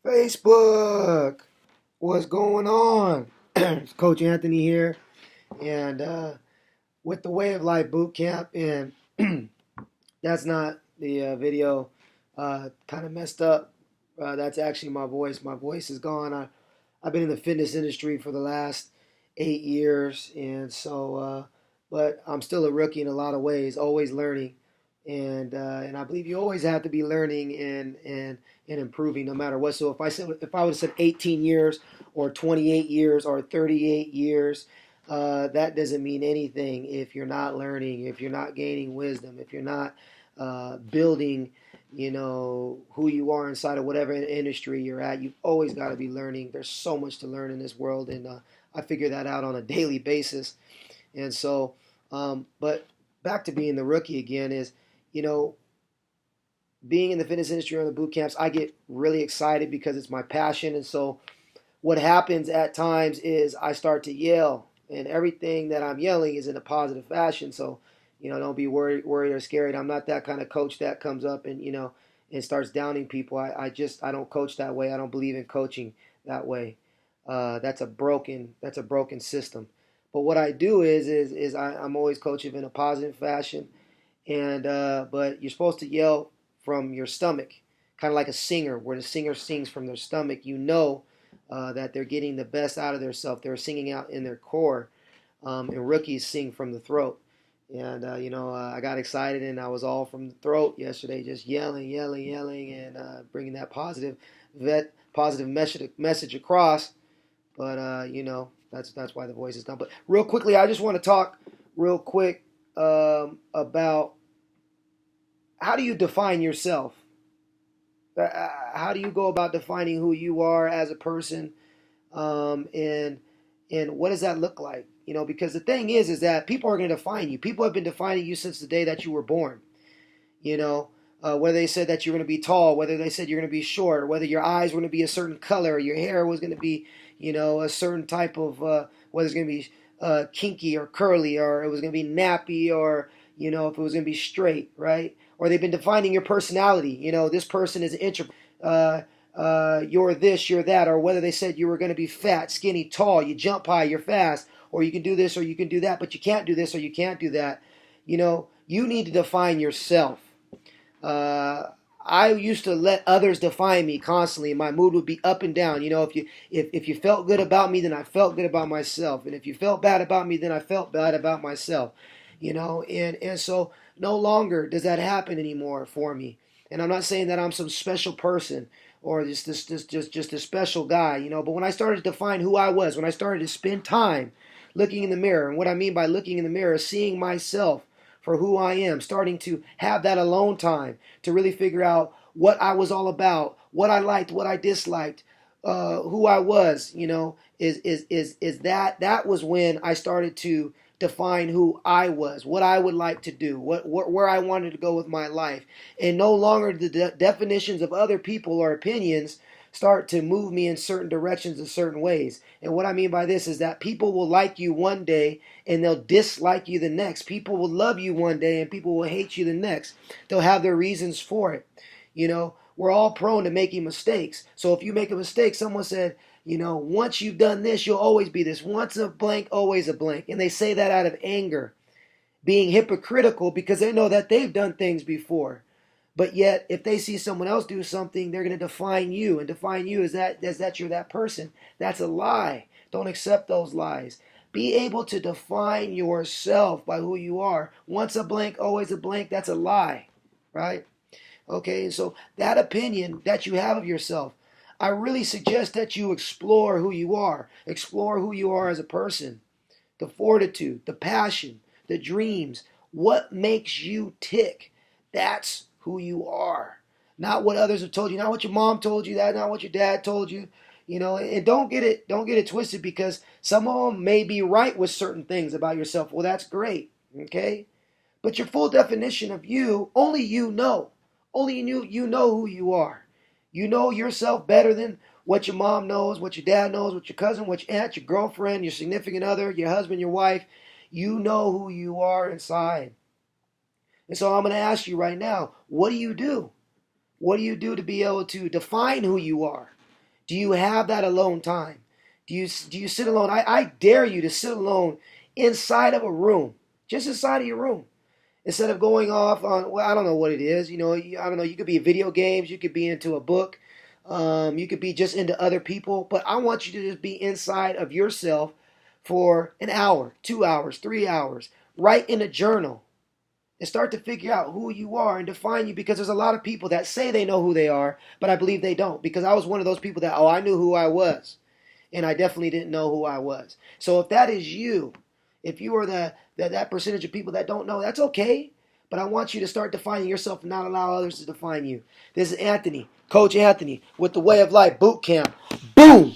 Facebook, what's going on? It's Coach Anthony here, and with the Way of Life Boot Camp, and that's not the video. Kind of messed up. That's actually my voice. My voice is gone. I've been in the fitness industry for the last 8 years, and but I'm still a rookie in a lot of ways, always learning, and I believe you always have to be learning and improving no matter what. So if I would have said 18 years or 28 years or 38 years, that doesn't mean anything if you're not learning, if you're not gaining wisdom, if you're not building who you are inside of whatever industry you're at. You've always got to be learning. There's so much to learn in this world, and I figure that out on a daily basis. And but back to being the rookie again is, you know, being in the fitness industry or the boot camps, I get really excited because it's my passion. And so what happens at times is I start to yell, and everything that I'm yelling is in a positive fashion. So, don't be worried or scared. I'm not that kind of coach that comes up and and starts downing people. I don't coach that way. I don't believe in coaching that way. That's a broken system. But what I do I'm always coaching in a positive fashion, and but you're supposed to yell from your stomach, kind of like a singer, where the singer sings from their stomach. That they're getting the best out of themselves. They're singing out in their core, and rookies sing from the throat. And I got excited and I was all from the throat yesterday, just yelling, yelling, yelling, and bringing that positive message across. But that's why the voice is gone. But real quickly, I just want to talk real quick about how do you define yourself? How do you go about defining who you are as a person, and what does that look like? Because the thing is that people are going to define you. People have been defining you since the day that you were born. Whether they said that you're going to be tall, whether they said you're going to be short, whether your eyes were going to be a certain color, your hair was going to be, a certain type of, whether it's going to be kinky or curly, or it was going to be nappy, or if it was going to be straight, right? Or they've been defining your personality. This person is an introvert. You're this, you're that, or whether they said you were going to be fat, skinny, tall, you jump high, you're fast, or you can do this or you can do that, but you can't do this or you can't do that. You need to define yourself. I used to let others define me constantly. My mood would be up and down. If you felt good about me, then I felt good about myself, and if you felt bad about me, then I felt bad about myself. And so no longer does that happen anymore for me. And I'm not saying that I'm some special person or just a special guy, But when I started to define who I was, when I started to spend time looking in the mirror, and what I mean by looking in the mirror is seeing myself for who I am, starting to have that alone time to really figure out what I was all about, what I liked, what I disliked, who I was, is that was when I started to define who I was, what I would like to do, where I wanted to go with my life, and no longer the definitions of other people or opinions start to move me in certain directions in certain ways. And what I mean by this is that people will like you one day and they'll dislike you the next. People will love you one day and people will hate you the next. They'll have their reasons for it. We're all prone to making mistakes. So if you make a mistake, someone said, once you've done this, you'll always be this. Once a blank, always a blank. And they say that out of anger, being hypocritical because they know that they've done things before. But yet, if they see someone else do something, they're going to define you. And define you as that you're that person. That's a lie. Don't accept those lies. Be able to define yourself by who you are. Once a blank, always a blank. That's a lie, right? Okay, so that opinion that you have of yourself, I really suggest that you explore who you are. Explore who you are as a person. The fortitude, the passion, the dreams. What makes you tick? That's who you are. Not what others have told you, not what your mom told you, not what your dad told you. And don't get it twisted, because some of them may be right with certain things about yourself. Well, that's great. Okay? But your full definition of you, only you know. Only you know who you are. You know yourself better than what your mom knows, what your dad knows, what your cousin, what your aunt, your girlfriend, your significant other, your husband, your wife. You know who you are inside. And so I'm going to ask you right now, what do you do? What do you do to be able to define who you are? Do you have that alone time? Do you sit alone? I dare you to sit alone inside of a room, just inside of your room, instead of going off on, well, I don't know what it is. I don't know. You could be video games. You could be into a book. You could be just into other people. But I want you to just be inside of yourself for an hour, 2 hours, 3 hours. Write in a journal and start to figure out who you are and define you, because there's a lot of people that say they know who they are, but I believe they don't, because I was one of those people that, I knew who I was, and I definitely didn't know who I was. So if that is you, if you are that percentage of people that don't know, that's okay, but I want you to start defining yourself and not allow others to define you. This is Anthony, Coach Anthony, with the Way of Life Boot Camp. Boom!